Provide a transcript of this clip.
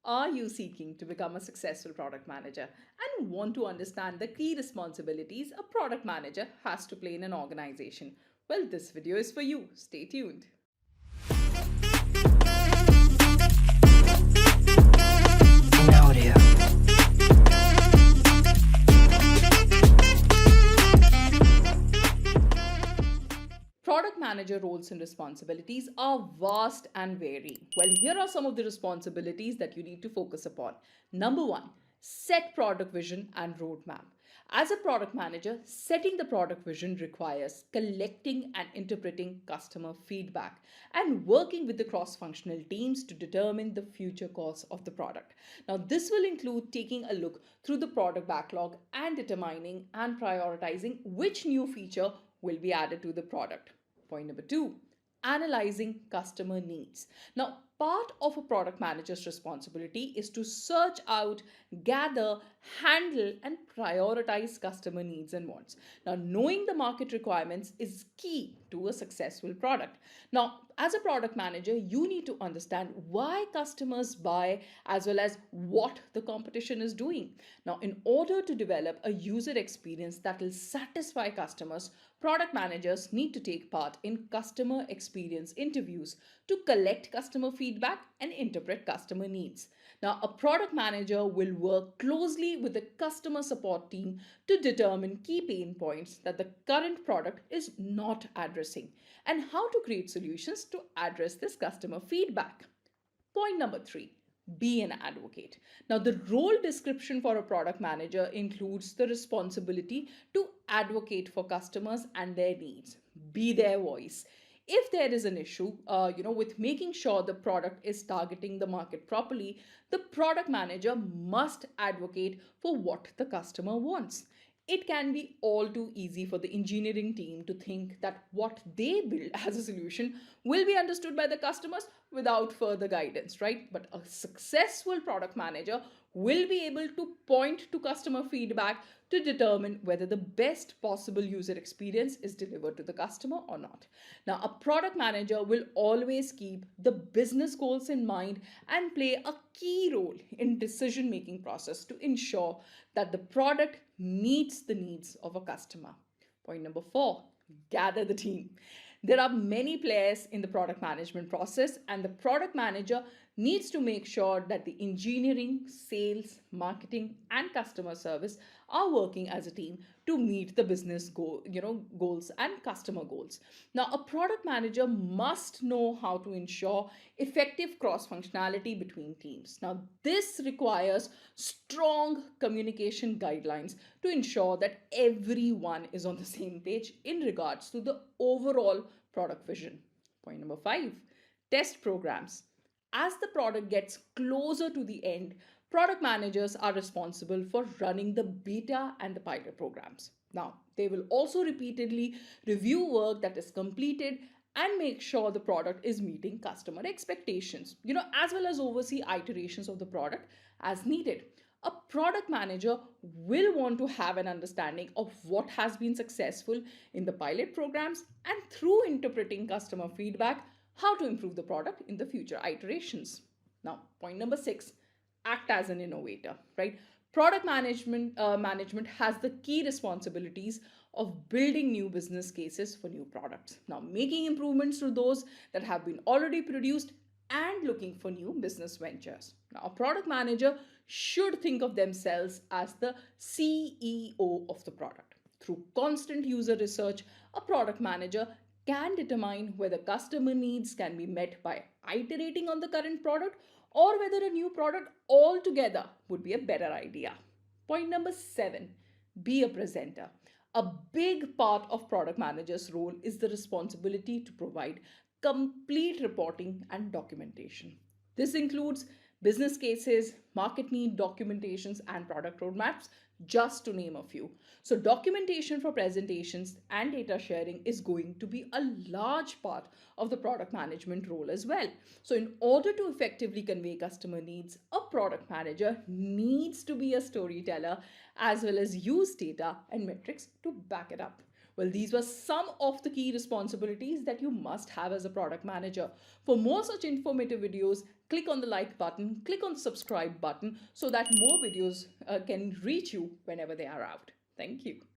Are you seeking to become a successful product manager and want to understand the key responsibilities a product manager has to play in an organization? Well, this video is for you. Stay tuned. Audio. Product manager roles and responsibilities are vast and vary. Well, here are some of the responsibilities that you need to focus upon. Number one, set product vision and roadmap. As a product manager, setting the product vision requires collecting and interpreting customer feedback and working with the cross functional teams to determine the future course of the product. Now, this will include taking a look through the product backlog and determining and prioritizing which new feature will be added to the product. Point number two, analyzing customer needs. Now, part of a product manager's responsibility is to search out, gather, handle, and prioritize customer needs and wants. Now, knowing the market requirements is key to a successful product. Now, as a product manager, you need to understand why customers buy as well as what the competition is doing. Now, in order to develop a user experience that will satisfy customers, product managers need to take part in customer experience interviews to collect customer feedback and interpret customer needs. Now, a product manager will work closely with the customer support team to determine key pain points that the current product is not addressing and how to create solutions to address this customer feedback. Point number three, be an advocate. Now, the role description for a product manager includes the responsibility to advocate for customers and their needs, be their voice. If there is an issue, with making sure the product is targeting the market properly, the product manager must advocate for what the customer wants. It can be all too easy for the engineering team to think that what they build as a solution will be understood by the customers without further guidance, right? But a successful product manager will be able to point to customer feedback to determine whether the best possible user experience is delivered to the customer or not. Now, a product manager will always keep the business goals in mind and play a key role in decision making process to ensure that the product meets the needs of a customer. Point number four, gather the team. There are many players in the product management process, and the product manager needs to make sure that the engineering, sales, marketing, and customer service are working as a team to meet the business goals and customer goals. Now, a product manager must know how to ensure effective cross functionality between teams. Now, this requires strong communication guidelines to ensure that everyone is on the same page in regards to the overall product vision. Point number five, test programs. As the product gets closer to the end, product managers are responsible for running the beta and the pilot programs. Now, they will also repeatedly review work that is completed and make sure the product is meeting customer expectations, as well as oversee iterations of the product as needed. A product manager will want to have an understanding of what has been successful in the pilot programs and through interpreting customer feedback, how to improve the product in the future iterations. Now, point number six, act as an innovator, right? Product management has the key responsibilities of building new business cases for new products. Now, making improvements to those that have been already produced and looking for new business ventures. Now, a product manager should think of themselves as the CEO of the product. Through constant user research, a product manager can determine whether customer needs can be met by iterating on the current product or whether a new product altogether would be a better idea. Point number seven, be a presenter. A big part of product manager's role is the responsibility to provide complete reporting and documentation. This includes business cases, market need documentations, and product roadmaps, just to name a few. So, documentation for presentations and data sharing is going to be a large part of the product management role as well. So, in order to effectively convey customer needs, a product manager needs to be a storyteller as well as use data and metrics to back it up. Well, these were some of the key responsibilities that you must have as a product manager. For more such informative videos, click on the like button, click on the subscribe button so that more videos can reach you whenever they are out. Thank you.